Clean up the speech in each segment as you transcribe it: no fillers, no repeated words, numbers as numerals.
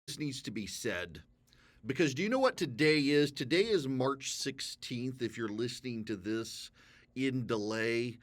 this needs to be said. Because do you know what today is? Today is March 16th, if you're listening to this in delay.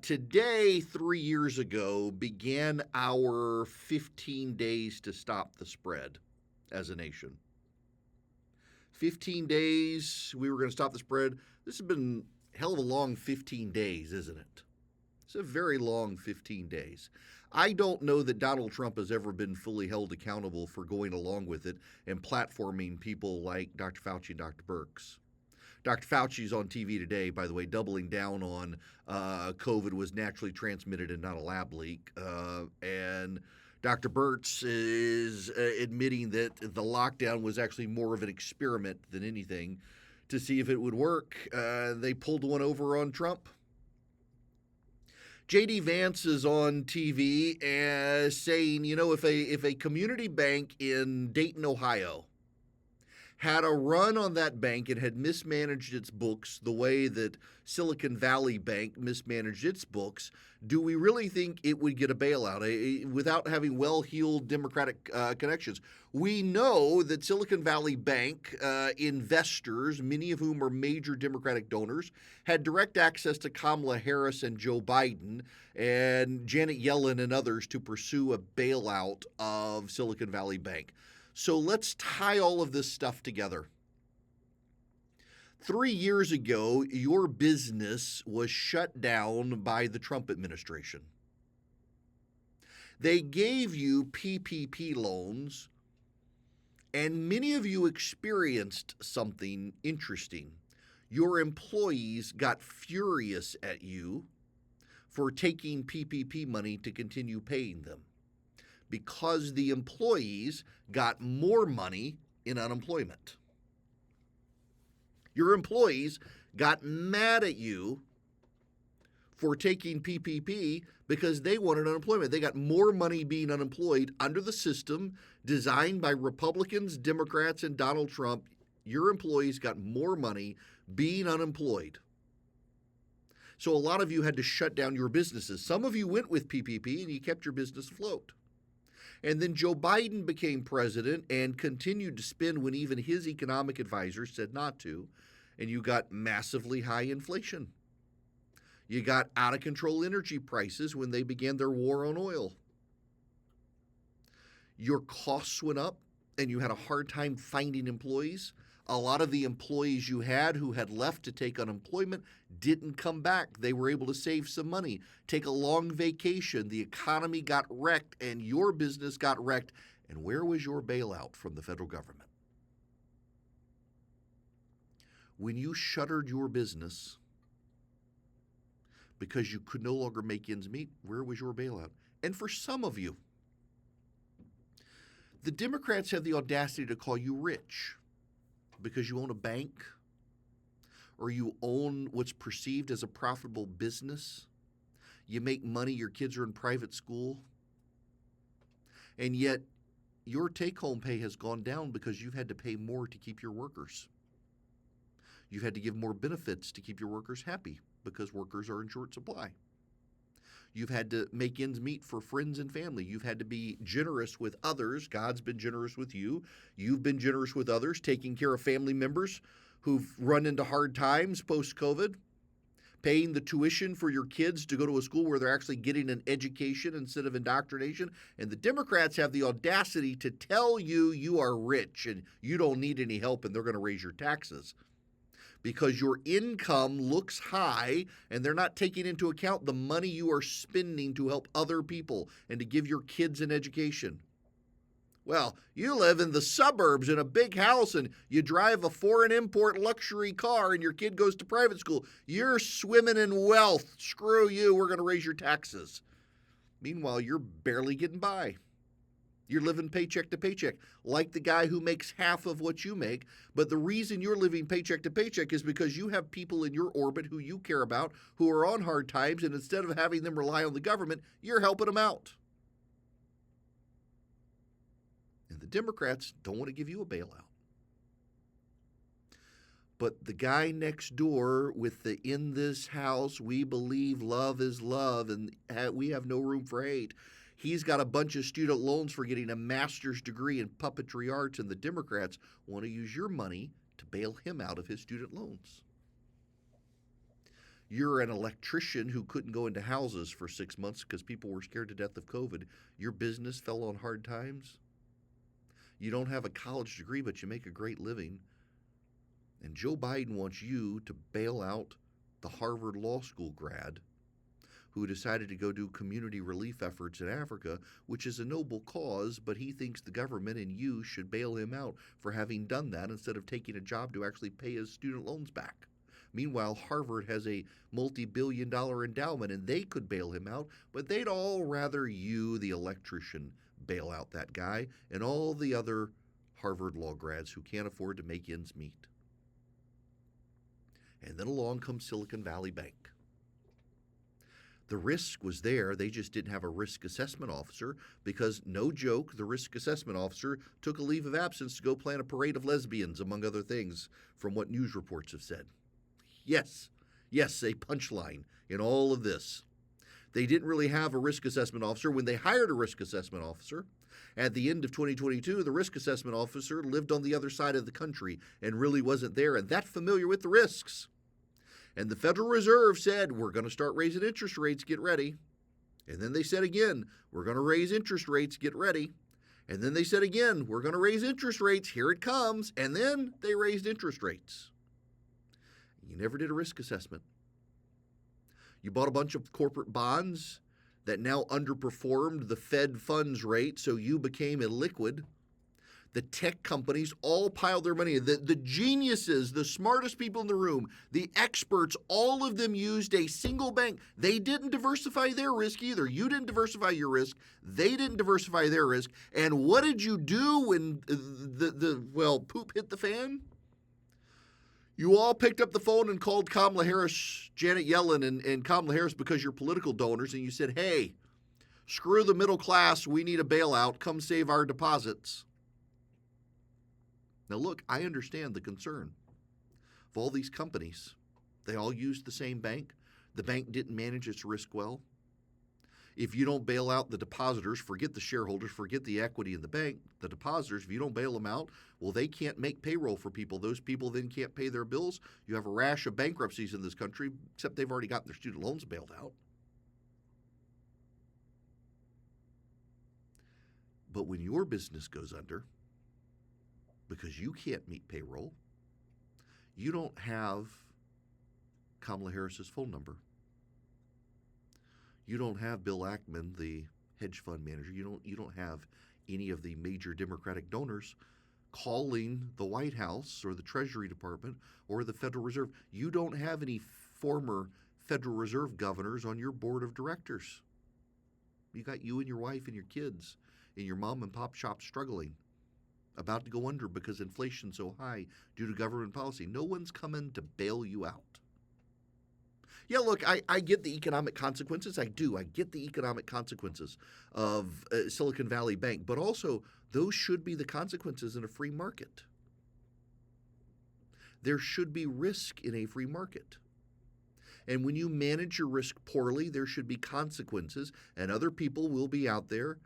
Today, 3 years ago, began our 15 days to stop the spread as a nation. 15 days, we were going to stop the spread. This has been a hell of a long 15 days, isn't it? It's a very long 15 days. I don't know that Donald Trump has ever been fully held accountable for going along with it and platforming people like Dr. Fauci and Dr. Birx. Dr. Fauci's on TV today, by the way, doubling down on COVID was naturally transmitted and not a lab leak. And Dr. Birx is admitting that the lockdown was actually more of an experiment than anything to see if it would work. They pulled one over on Trump. J.D. Vance is on TV saying, if a community bank in Dayton, Ohio, had a run on that bank and had mismanaged its books the way that Silicon Valley Bank mismanaged its books, do we really think it would get a bailout without having well-heeled Democratic connections? We know that Silicon Valley Bank investors, many of whom are major Democratic donors, had direct access to Kamala Harris and Joe Biden and Janet Yellen and others to pursue a bailout of Silicon Valley Bank. So let's tie all of this stuff together. 3 years ago, your business was shut down by the Trump administration. They gave you PPP loans, and many of you experienced something interesting. Your employees got furious at you for taking PPP money to continue paying them, because the employees got more money in unemployment. Your employees got mad at you for taking PPP because they wanted unemployment. They got more money being unemployed under the system designed by Republicans, Democrats, and Donald Trump. Your employees got more money being unemployed. So a lot of you had to shut down your businesses. Some of you went with PPP and you kept your business afloat. And then Joe Biden became president and continued to spend when even his economic advisors said not to. And you got massively high inflation. You got out of control energy prices when they began their war on oil. Your costs went up and you had a hard time finding employees. A lot of the employees you had who had left to take unemployment didn't come back. They were able to save some money, take a long vacation. The economy got wrecked and your business got wrecked. And where was your bailout from the federal government? When you shuttered your business because you could no longer make ends meet, where was your bailout? And for some of you, the Democrats have the audacity to call you rich because you own a bank or you own what's perceived as a profitable business. You make money, your kids are in private school, and yet your take-home pay has gone down because you've had to pay more to keep your workers. You've had to give more benefits to keep your workers happy because workers are in short supply. You've had to make ends meet for friends and family. You've had to be generous with others. God's been generous with you. You've been generous with others, taking care of family members who've run into hard times post-COVID, paying the tuition for your kids to go to a school where they're actually getting an education instead of indoctrination. And the Democrats have the audacity to tell you you are rich and you don't need any help and they're going to raise your taxes because your income looks high and they're not taking into account the money you are spending to help other people and to give your kids an education. Well, you live in the suburbs in a big house and you drive a foreign import luxury car and your kid goes to private school. You're swimming in wealth. Screw you. We're going to raise your taxes. Meanwhile, you're barely getting by. You're living paycheck to paycheck, like the guy who makes half of what you make. But the reason you're living paycheck to paycheck is because you have people in your orbit who you care about who are on hard times, and instead of having them rely on the government, you're helping them out. And the Democrats don't want to give you a bailout. But the guy next door with the "in this house we believe love is love and we have no room for hate," He's got a bunch of student loans for getting a master's degree in puppetry arts, and the Democrats want to use your money to bail him out of his student loans. You're an electrician who couldn't go into houses for 6 months because people were scared to death of COVID. Your business fell on hard times. You don't have a college degree, but you make a great living. And Joe Biden wants you to bail out the Harvard Law School grad who decided to go do community relief efforts in Africa, which is a noble cause, but he thinks the government and you should bail him out for having done that instead of taking a job to actually pay his student loans back. Meanwhile, Harvard has a multi-billion-dollar endowment, and they could bail him out, but they'd all rather you, the electrician, bail out that guy and all the other Harvard law grads who can't afford to make ends meet. And then along comes Silicon Valley Bank. The risk was there. They just didn't have a risk assessment officer because, no joke, the risk assessment officer took a leave of absence to go plan a parade of lesbians, among other things, from what news reports have said. Yes, a punchline in all of this. They didn't really have a risk assessment officer. When they hired a risk assessment officer, at the end of 2022, the risk assessment officer lived on the other side of the country and really wasn't there and that familiar with the risks. And the Federal Reserve said, we're going to start raising interest rates, get ready. And then they said again, we're going to raise interest rates, get ready. And then they said again, we're going to raise interest rates, here it comes. And then they raised interest rates. You never did a risk assessment. You bought a bunch of corporate bonds that now underperformed the Fed funds rate, so you became illiquid. The tech companies all piled their money in. The geniuses, the smartest people in the room, the experts, all of them used a single bank. They didn't diversify their risk either. You didn't diversify your risk. They didn't diversify their risk. And what did you do when poop hit the fan? You all picked up the phone and called Kamala Harris, Janet Yellen, and Kamala Harris because you're political donors, and you said, hey, screw the middle class, we need a bailout, come save our deposits. Now look, I understand the concern of all these companies. They all used the same bank. The bank didn't manage its risk well. If you don't bail out the depositors, forget the shareholders, forget the equity in the bank, the depositors, if you don't bail them out, well, they can't make payroll for people. Those people then can't pay their bills. You have a rash of bankruptcies in this country, except they've already gotten their student loans bailed out. But when your business goes under because you can't meet payroll, you don't have Kamala Harris's phone number. You don't have Bill Ackman, the hedge fund manager. You don't have any of the major Democratic donors calling the White House or the Treasury Department or the Federal Reserve. You don't have any former Federal Reserve governors on your board of directors. You got you and your wife and your kids in your mom and pop shop struggling, about to go under because inflation's so high due to government policy. No one's coming to bail you out. Yeah, look, I get the economic consequences. I do. I get the economic consequences of Silicon Valley Bank. But also, those should be the consequences in a free market. There should be risk in a free market. And when you manage your risk poorly, there should be consequences. And other people will be out there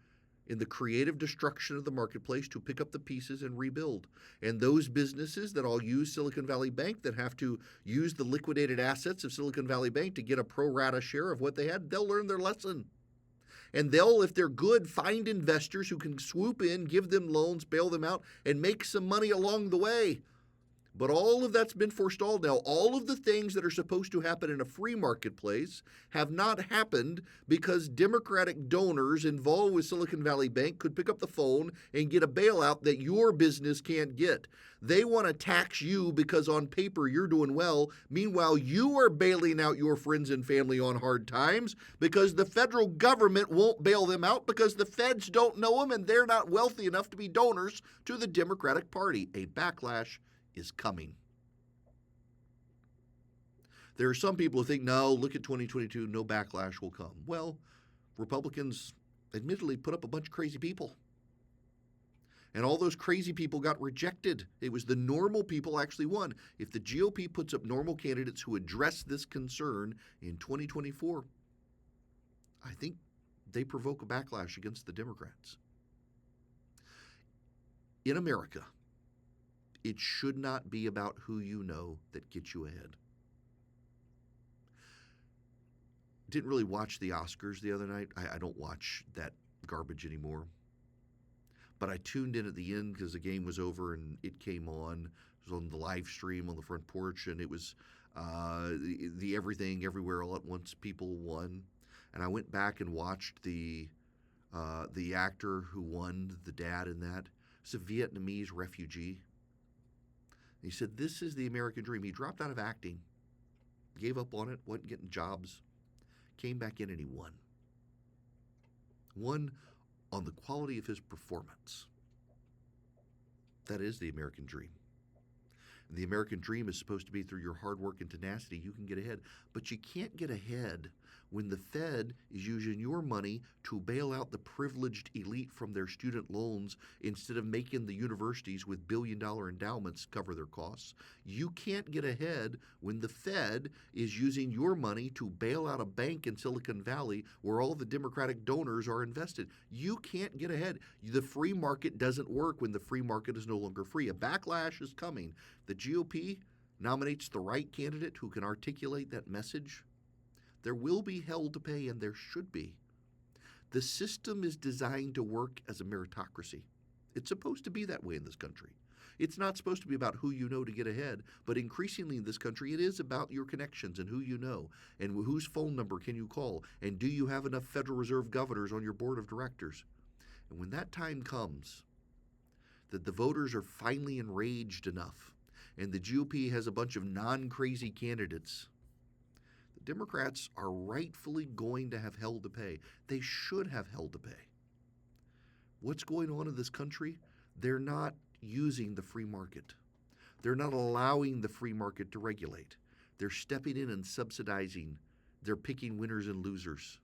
in the creative destruction of the marketplace to pick up the pieces and rebuild. And those businesses that all use Silicon Valley Bank, that have to use the liquidated assets of Silicon Valley Bank to get a pro rata share of what they had, they'll learn their lesson. And they'll, if they're good, find investors who can swoop in, give them loans, bail them out, and make some money along the way. But all of that's been forestalled now. All of the things that are supposed to happen in a free marketplace have not happened because Democratic donors involved with Silicon Valley Bank could pick up the phone and get a bailout that your business can't get. They want to tax you because on paper you're doing well. Meanwhile, you are bailing out your friends and family on hard times because the federal government won't bail them out because the feds don't know them and they're not wealthy enough to be donors to the Democratic Party. A backlash is coming. There are some people who think, no, look at 2022, no backlash will come. Well, Republicans admittedly put up a bunch of crazy people. And all those crazy people got rejected. It was the normal people actually won. If the GOP puts up normal candidates who address this concern in 2024, I think they provoke a backlash against the Democrats. In America, it should not be about who you know that gets you ahead. Didn't really watch the Oscars the other night. I don't watch that garbage anymore. But I tuned in at the end because the game was over and it came on. It was on the live stream on the front porch, and it was the Everything Everywhere All at Once people won. And I went back and watched the actor who won, the dad in that. It's a Vietnamese refugee. He said, "This is the American dream." He dropped out of acting, gave up on it, wasn't getting jobs, came back in, and he won. Won on the quality of his performance. That is the American dream. And the American dream is supposed to be through your hard work and tenacity, you can get ahead. But you can't get ahead when the Fed is using your money to bail out the privileged elite from their student loans instead of making the universities with billion-dollar endowments cover their costs. You can't get ahead when the Fed is using your money to bail out a bank in Silicon Valley where all the Democratic donors are invested. You can't get ahead. The free market doesn't work when the free market is no longer free. A backlash is coming. The GOP nominates the right candidate who can articulate that message. There will be hell to pay, and there should be. The system is designed to work as a meritocracy. It's supposed to be that way in this country. It's not supposed to be about who you know to get ahead, but increasingly in this country, it is about your connections and who you know, and whose phone number can you call, and do you have enough Federal Reserve governors on your board of directors? And when that time comes, that the voters are finally enraged enough, and the GOP has a bunch of non-crazy candidates, Democrats are rightfully going to have hell to pay. They should have hell to pay. What's going on in this country? They're not using the free market. They're not allowing the free market to regulate. They're stepping in and subsidizing. They're picking winners and losers.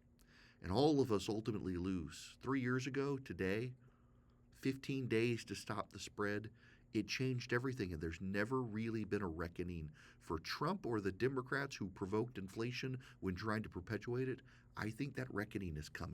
And all of us ultimately lose. 3 years ago, today, 15 days to stop the spread, it changed everything, and there's never really been a reckoning for Trump or the Democrats who provoked inflation when trying to perpetuate it. I think that reckoning is coming.